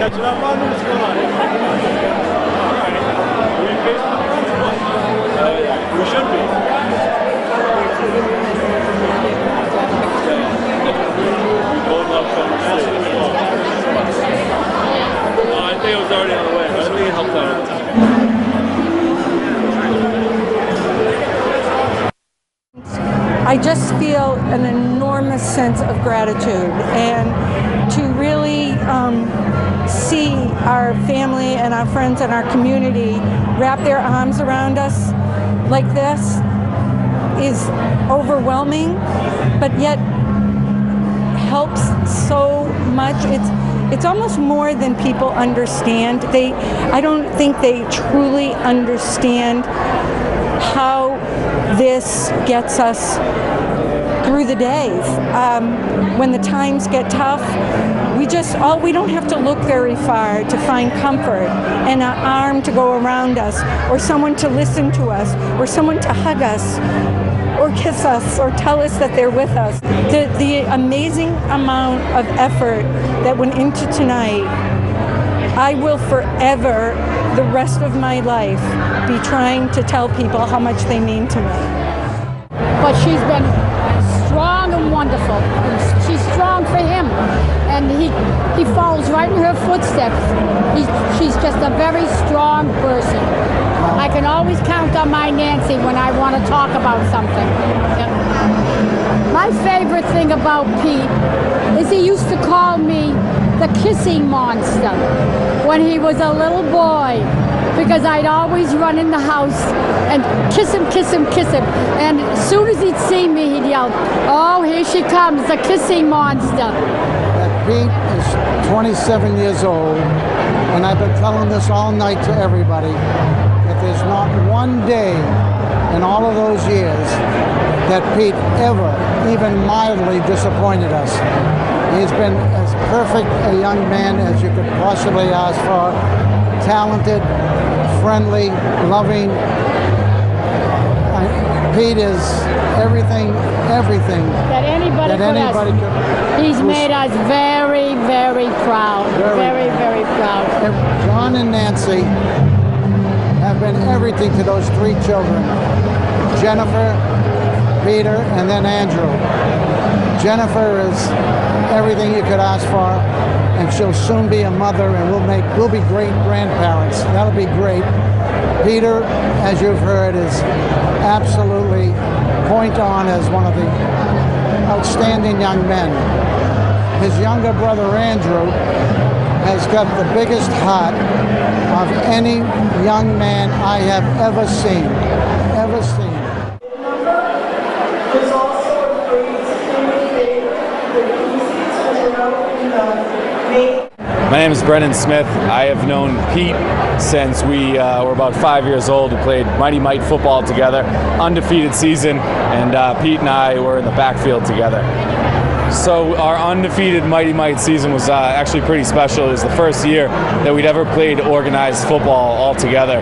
catching up on me? What's going on? Alright. Are you Facebook friends? We should be. We both love conversation. I think it was already on the way, but I think it helped out at the time. I just feel an enormous sense of gratitude, and to really see our family and our friends and our community wrap their arms around us like this is overwhelming, but yet helps so much. It's almost more than people understand. I don't think they truly understand how this gets us through the days. When the times get tough, we don't have to look very far to find comfort and an arm to go around us, or someone to listen to us, or someone to hug us, or kiss us, or tell us that they're with us. The amazing amount of effort that went into tonight, I will forever, the rest of my life, be trying to tell people how much they mean to me. But she's been strong and wonderful. She's strong for him, and he follows right in her footsteps. She's just a very strong person. I can always count on my Nancy when I want to talk about something. My favorite thing about Pete is he used to call me the kissing monster when he was a little boy, because I'd always run in the house and kiss him, kiss him, kiss him. And as soon as he'd see me, he'd yell, "Oh, here she comes, the kissing monster." Pete is 27 years old, and I've been telling this all night to everybody, that there's not one day in all of those years that Pete ever, even mildly, disappointed us. He's been as perfect a young man as you could possibly ask for. Talented, friendly, loving. Pete is everything that anybody could. He's made us very, very proud. Very, very proud. John and Nancy have been everything to those three children: Jennifer, Peter, and then Andrew. Jennifer is everything you could ask for, and she'll soon be a mother, and we'll be great grandparents. That'll be great. Peter, as you've heard, is absolutely point on as one of the outstanding young men. His younger brother Andrew has got the biggest heart of any young man I have ever seen. My name is Brendan Smith. I have known Pete since we were about 5 years old. We played Mighty Might football together, undefeated season, and Pete and I were in the backfield together. So our undefeated Mighty Might season was actually pretty special. It was the first year that we'd ever played organized football all together.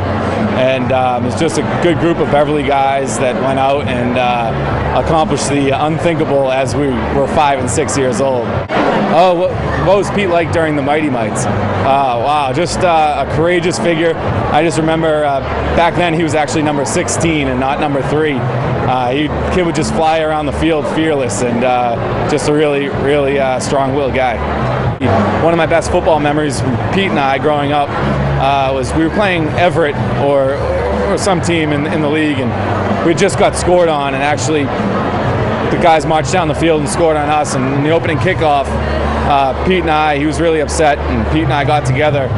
And it was just a good group of Beverly guys that went out and accomplished the unthinkable as we were 5 and 6 years old. Oh, what was Pete like during the Mighty Mites? Wow, just a courageous figure. I just remember back then he was actually number 16 and not number 3. Kid would just fly around the field fearless, and just a really, really strong-willed guy. One of my best football memories from Pete and I growing up was we were playing Everett or some team in the league, and we just got scored on, and actually the guys marched down the field and scored on us. And in the opening kickoff, Pete and I, he was really upset, and Pete and I got together,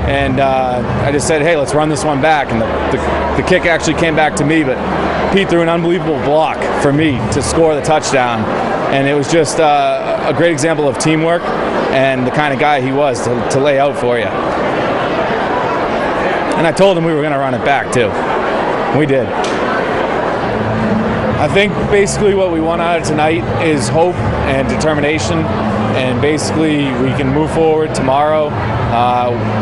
and I just said, hey, let's run this one back. And the kick actually came back to me, but Pete threw an unbelievable block for me to score the touchdown. And it was just a great example of teamwork and the kind of guy he was to lay out for you. And I told him we were going to run it back too. We did. I think basically what we want out of tonight is hope and determination, and basically we can move forward tomorrow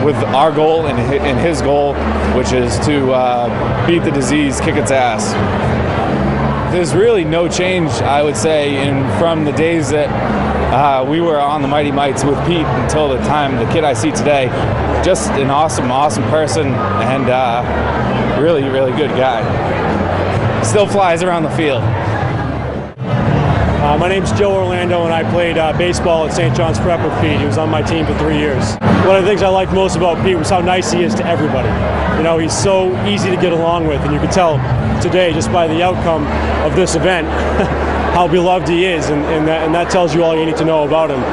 with our goal and his goal, which is to beat the disease, kick its ass. There's really no change, I would say, from the days that We were on the Mighty Mites with Pete until the time. The kid I see today, just an awesome, awesome person, and really, really good guy. Still flies around the field. My name's Joe Orlando, and I played baseball at St. John's Prep with Pete. He was on my team for 3 years. One of the things I liked most about Pete was how nice he is to everybody. You know, he's so easy to get along with, and you can tell today just by the outcome of this event how beloved he is, and that tells you all you need to know about him.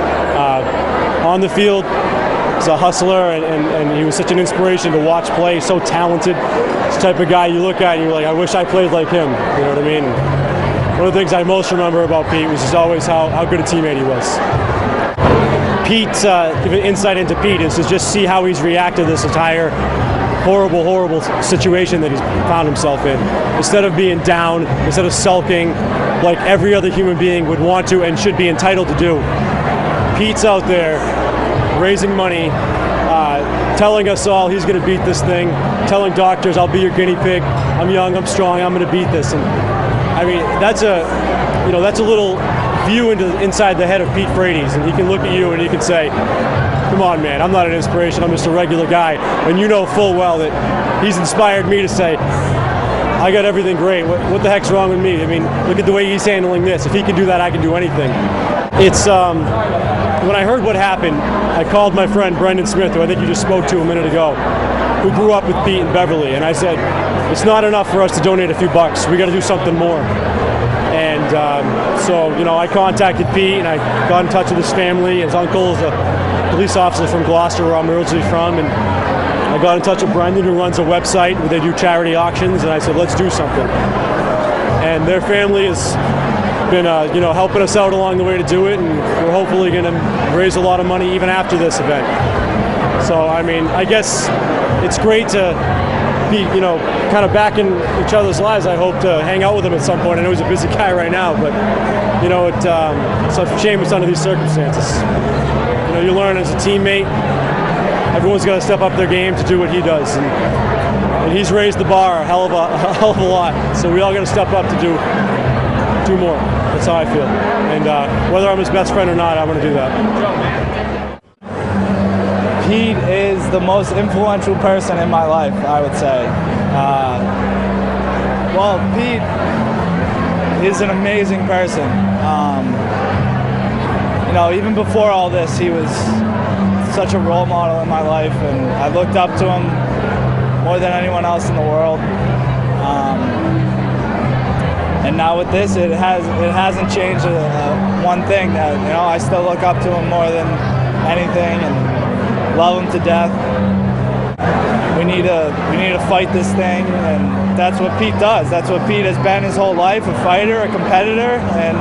On the field, he's a hustler, and he was such an inspiration to watch play. So talented. He's the type of guy you look at and you're like, I wish I played like him. You know what I mean? One of the things I most remember about Pete was just always how good a teammate he was. Pete's insight into Pete is to just see how he's reacted to this entire horrible situation that he's found himself in. Instead of being down, instead of sulking like every other human being would want to and should be entitled to do, Pete's out there raising money, telling us all he's going to beat this thing, telling doctors, I'll be your guinea pig, I'm young, I'm strong, I'm going to beat this. And I mean, that's a little view inside the head of Pete Frates, and he can look at you and he can say, come on, man, I'm not an inspiration, I'm just a regular guy. And you know full well that he's inspired me to say, I got everything great. What the heck's wrong with me? I mean, look at the way he's handling this. If he can do that, I can do anything. It's, when I heard what happened, I called my friend Brendan Smith, who I think you just spoke to a minute ago, who grew up with Pete in Beverly, and I said, it's not enough for us to donate a few bucks. We got to do something more. And so, you know, I contacted Pete, and I got in touch with his family. His uncle is a police officer from Gloucester, where I'm originally from, and I got in touch with Brendan, who runs a website where they do charity auctions, and I said, let's do something. And their family has been, you know, helping us out along the way to do it, and we're hopefully going to raise a lot of money even after this event. So, I mean, I guess it's great to be, you know, kind of back in each other's lives. I hope to hang out with him at some point. I know he's a busy guy right now, but, you know, it's a shame it's under these circumstances. You know, you learn as a teammate, everyone's got to step up their game to do what he does. And he's raised the bar a hell of a lot. So we all got to step up to do more. That's how I feel. And whether I'm his best friend or not, I'm going to do that. Pete is the most influential person in my life, I would say. Well, Pete is an amazing person. You know, even before all this, he was such a role model in my life, and I looked up to him more than anyone else in the world. And now with this, it hasn't changed one thing. That, you know, I still look up to him more than anything, and love him to death. We need to fight this thing, and that's what Pete does. That's what Pete has been his whole life: a fighter, a competitor, and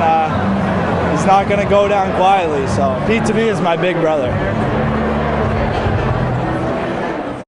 he's not going to go down quietly. So Pete to me is my big brother.